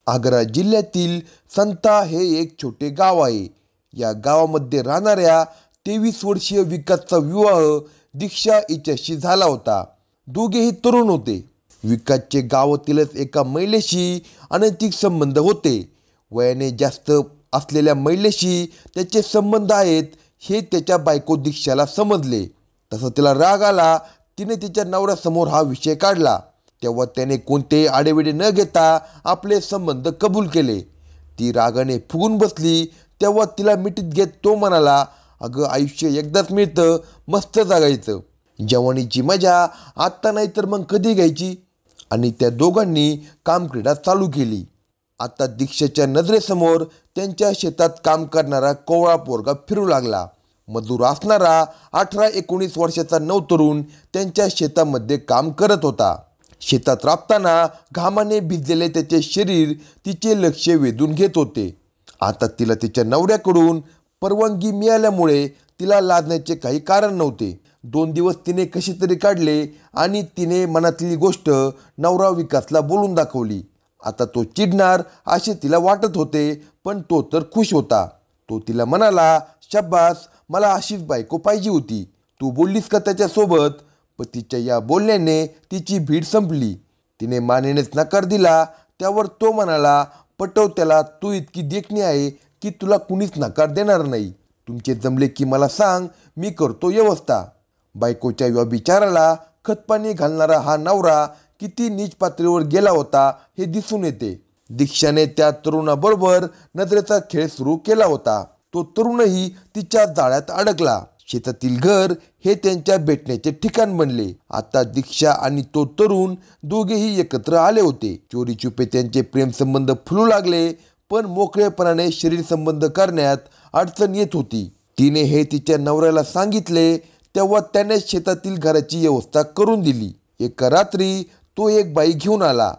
आग्रा जिल्ह्यातील संता हे एक छोटे गाव आहे. या गावामध्ये राहणाऱ्या 23 वर्षीय विकासचा विवाह दीक्षा हिच्याशी झाला होता. दोघेही तरुण होते. विकासचे गावातीलच एका महिलेशी अनैतिक संबंध होते. वयाने जास्त असलेल्या महिलेशी त्याचे संबंध आहेत हे त्याच्या बायको दीक्षाला समजले. तसं तिला राग आला. तिने तिच्या नवऱ्यासमोर हा विषय काढला. तेव्हा त्याने कोणतेही आडेवेडे न घेता आपले संबंध कबूल केले. ती रागाने फुगून बसली. तेव्हा तिला मिठीत घेत तो म्हणाला, अगं आयुष्य एकदाच मिळतं, मस्त जगायचं. जवानीची मजा आत्ता नाही तर मग कधी घ्यायची. आणि त्या दोघांनी कामक्रीडा चालू केली. आता दीक्षाच्या नजरेसमोर त्यांच्या शेतात काम करणारा कोवळा पोरगा फिरू लागला. मजूर असणारा 18-19 वर्षाचा नवतरुण त्यांच्या शेतामध्ये काम करत होता. शेतात राबताना घामाने भिजलेले त्याचे शरीर तिचे लक्ष वेधून घेत होते. आता तिला तिच्या नवऱ्याकडून परवानगी मिळाल्यामुळे तिला लाजण्याचे काही कारण नव्हते. 2 दिवस तिने कसे तरी काढले आणि तिने मनातली गोष्ट नवरा विकासला बोलून दाखवली. आता तो चिडणार असे तिला वाटत होते, पण तो तर खुश होता. तो तिला म्हणाला, शाब्बास, मला अशीच बायको पाहिजे होती. तू बोललीस का त्याच्यासोबत? पतीच्या या बोलण्याने तिची भीड संपली. तिने मानेनेच नकार दिला. त्यावर तो म्हणाला, पटव त्याला, तू इतकी देखणी आहे की तुला कुणीच नकार देणार नाही. तुमचे जमले की मला सांग, मी करतो व्यवस्था. बायकोच्या व्यभिचाराला खतपाणी घालणारा हा नवरा किती नीच पातळीवर गेला होता हे दिसून येते. दीक्षाने त्या तरुणाबरोबर नजरेचा खेळ सुरू केला होता. तो तरुणही तिच्या जाळ्यात अडकला. शेतातील घर हे त्यांच्या भेटण्याचे ठिकाण बनले. आता दीक्षा आणि तो तरुण दोघेही एकत्र आले होते. चोरीचुपे त्यांचे प्रेमसंबंध फुलू लागले, पण मोकळेपणाने शरीर संबंध करण्यात अडचण येत होती. तिने हे तिच्या नवऱ्याला सांगितले. तेव्हा त्याने शेतातील घराची व्यवस्था करून दिली. एका रात्री तो एक बाई घेऊन आला,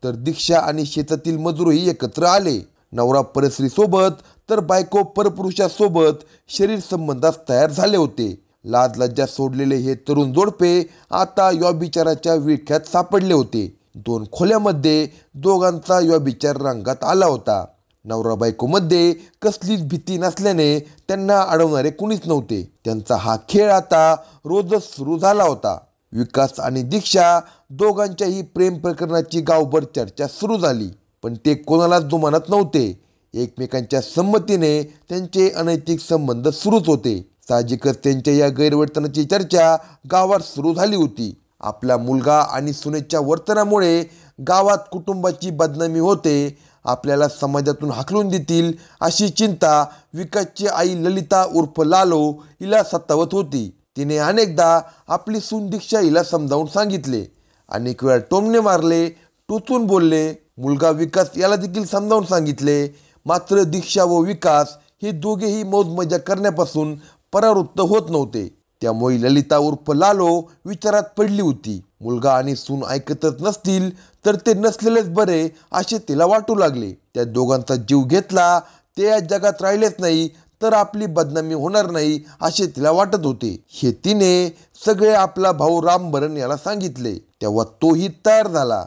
तर दीक्षा आणि शेतातील मजूरही एकत्र आले. नवरा परस्त्रीसोबत तर बायको परपुरुषासोबत शरीर संबंधास तयार झाले होते. लाज लज्जा सोडलेले हे तरुण जोडपे आता व्यभिचाराच्या विळख्यात सापडले होते. 2 खोल्यामध्ये दोघांचा व्यभिचार रंगात आला होता. नवरा बायकोमध्ये कसलीच भीती नसल्याने त्यांना अडवणारे कुणीच नव्हते. त्यांचा हा खेळ आता रोजच सुरू झाला होता. विकास आणि दीक्षा दोघांच्याही प्रेम प्रकरणाची गावभर चर्चा सुरू झाली, पण ते कोणालाच जुमानत नव्हते. एकमेकांच्या संमतीने त्यांचे अनैतिक संबंध सुरूच होते. साहजिकच त्यांच्या या गैरवर्तनाची चर्चा गावात सुरू झाली होती. आपला मुलगा आणि सुनेच्या वर्तनामुळे गावात कुटुंबाची बदनामी होते, आपल्याला समाजातून हाकलून देतील अशी चिंता विकासची आई ललिता उर्फ लालो हिला सतावत होती. तिने अनेकदा आपली सून दीक्षा हिला समजावून सांगितले. अनेक वेळा टोमणे मारले, टोचून बोलले. मुलगा विकास याला देखील समजावून सांगितले. मात्र दीक्षा व विकास हे दोघेही मौजमजा करण्यापासून परावृत्त होत नव्हते. त्यामुळे ललिता उर्फ लालो विचारात पडली होती. मुलगा आणि सून ऐकतच नसतील तर ते नसलेलेच बरे असे तिला वाटू लागले. त्या दोघांचा जीव घेतला ते या जगात राहिलेच नाही तर आपली बदनामी होणार नाही असे तिला वाटत होते. हे तिने सगळे आपला भाऊ रामबरन याला सांगितले. तेव्हा तोही तयार झाला.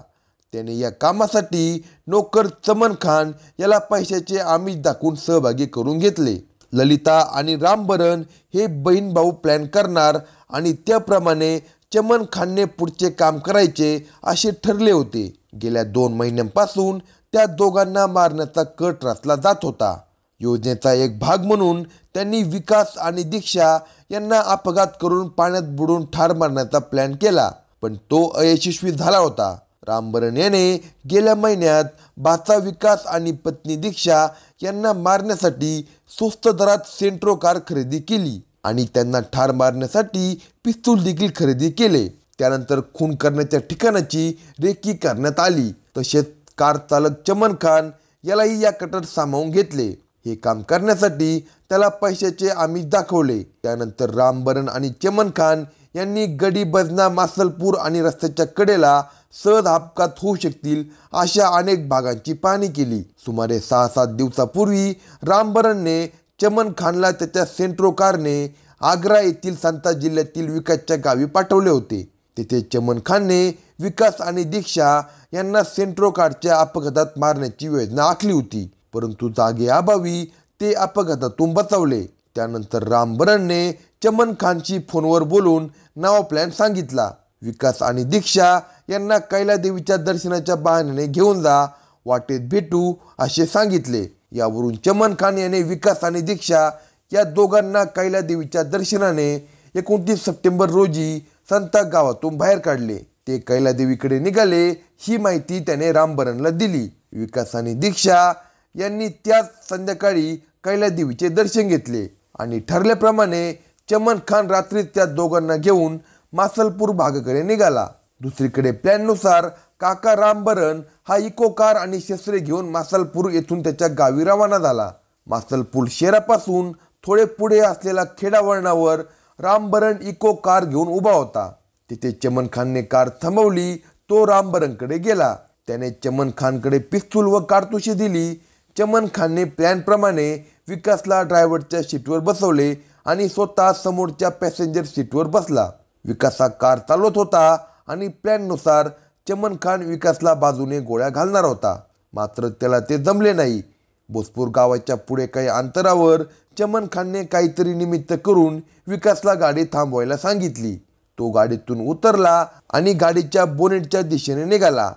त्याने या कामासाठी नोकर चमन खान याला पैशाचे आमिष दाखवून सहभागी करून घेतले. ललिता आणि रामबरन हे बहीण भाऊ प्लॅन करणार आणि त्याप्रमाणे चमन खानने पुढचे काम करायचे असे ठरले होते. गेल्या 2 महिन्यांपासून त्या दोघांना मारण्याचा कट रचला जात होता. योजनेचा एक भाग म्हणून त्यांनी विकास आणि दीक्षा यांना अपघात करून पाण्यात बुडून ठार मारण्याचा प्लॅन केला, पण तो अयशस्वी झाला होता. रामबरन याने गेल्या महिन्यात भाचा विकास आणि पत्नी दीक्षा यांना मारण्यासाठी स्वस्त दरात सेंट्रो कार खरेदी केली आणि त्यांना ठार मारण्यासाठी पिस्तूल देखील खरेदी केले. त्यानंतर खून करण्याच्या ठिकाणाची रेकी करण्यात आली. तसेच कार चालक चमन खान यालाही या कटात सामावून घेतले. हे काम करण्यासाठी त्याला पैशाचे आमिष दाखवले. त्यानंतर रामबरन आणि चमन खान यांनी गडी बजना मासलपूर आणि रस्त्याच्या कडेला सहज अपघात होऊ शकतील अशा अनेक भागांची पाहणी केली. सुमारे 6-7 दिवसापूर्वी रामबरनने चमन खानला त्याच्या सेंट्रो कारने आग्रा येथील संता जिल्ह्यातील विकासच्या गावी पाठवले होते. तेथे चमन खानने विकास आणि दीक्षा यांना सेंट्रो कारच्या अपघातात मारण्याची योजना आखली होती, परंतु जागेअभावी ते अपघातातून बचावले. त्यानंतर राम बरणने चमन खानशी फोनवर बोलून नवा प्लॅन सांगितला. विकास आणि दीक्षा यांना कैलादेवीच्या दर्शनाच्या बहाण्याने घेऊन जा, वाटेत भेटू असे सांगितले. यावरून चमन खान याने विकास आणि दीक्षा या दोघांना कैलादेवीच्या दर्शनाने 29 सप्टेंबर रोजी संता गावातून बाहेर काढले. ते कैलादेवीकडे निघाले ही माहिती त्याने राम बरणला दिली. विकास आणि दीक्षा यांनी त्याच संध्याकाळी कैलादेवीचे दर्शन घेतले आणि ठरल्याप्रमाणे चमन खान रात्रीच त्या दोघांना घेऊन मासलपूर भागाकडे निघाला. दुसरीकडे प्लॅननुसार काका राम बरण हा इको कार आणि शस्त्रे घेऊन मासलपूर येथून त्याच्या गावी रवाना झाला. मासलपूर शहरापासून थोडे पुढे असलेल्या खेडा वळणावर राम बरण इको कार घेऊन उभा होता. तिथे चमन खानने कार थांबवली. तो राम बरणकडे गेला. त्याने चमन खानकडे पिस्तूल व कारतुशी दिली. चमन खानने प्लॅनप्रमाणे विकासला ड्रायव्हरच्या सीटवर बसवले आणि स्वतः समोरच्या पॅसेंजर सीटवर बसला. विकास हा कार चालवत होता आणि प्लॅननुसार चमन खान विकासला बाजूने गोळ्या घालणार होता, मात्र त्याला ते जमले नाही. भोजपूर गावाच्या पुढे काही अंतरावर चमन खानने काहीतरी निमित्त करून विकासला गाडी थांबवायला सांगितली. तो गाडीतून उतरला आणि गाडीच्या बोनेटच्या दिशेने निघाला.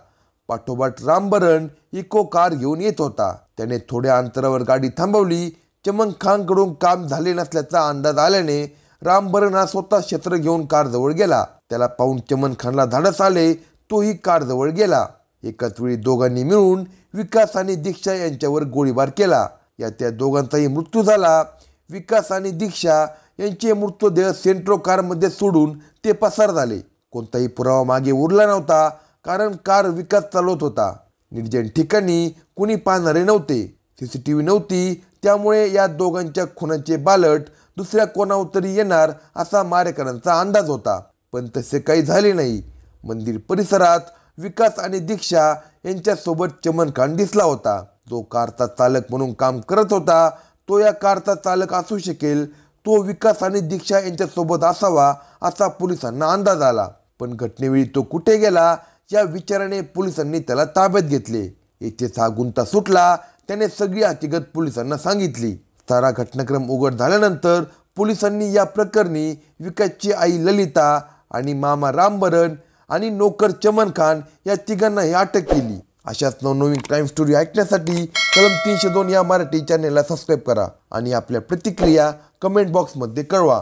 पाठोपाठ राम बरण इको कार घेऊन येत होता. त्याने थोड्या अंतरावर गाडी थांबवली. चमन खानकडून काम झाले नसल्याचा अंदाज आल्याने राम बरण हा स्वतः शस्त्र घेऊन कारजवळ गेला. त्याला पाहून चमन खानला धाडस आले. तोही कारजवळ गेला. एकाच वेळी दोघांनी मिळून विकास आणि दीक्षा यांच्यावर गोळीबार केला. या त्या दोघांचाही मृत्यू झाला. विकास आणि दीक्षा यांचे मृतदेह सेंट्रो कारमध्ये सोडून ते पसार झाले. कोणताही पुरावा मागे उरला नव्हता, कारण कार विकास चालवत होता. निर्जन ठिकाणी कुणी पाहणारे नव्हते. CCTV नव्हती. त्यामुळे या दोघांच्या खुनाचे बालट दुसऱ्या कोणावर तरी येणार असा मारेकरांचा अंदाज होता, पण तसे काही झाले नाही. मंदिर परिसरात विकास आणि दीक्षा यांच्यासोबत चमन खान दिसला होता. जो कारचा चालक म्हणून काम करत होता तो या कारचा चालक असू शकेल. तो विकास आणि दीक्षा यांच्यासोबत असावा असा पोलिसांना अंदाज आला. पण घटनेवेळी तो कुठे गेला या विचाराने पोलिसांनी त्याला ताब्यात घेतले. येथेच हा गुंता सुटला. त्याने सगळी हकीकत पोलिसांना सांगितली. सारा घटनाक्रम उघड झाल्यानंतर पोलिसांनी या प्रकरणी विकासची आई ललिता आणि मामा राम बरण आणि नोकर चमन खान या तिघांनाही अटक केली. अशाच नवनवीन क्राईम स्टोरी ऐकण्यासाठी कलम 302 या मराठी चॅनेलला सबस्क्राईब करा आणि आपल्या प्रतिक्रिया कमेंट बॉक्समध्ये कळवा.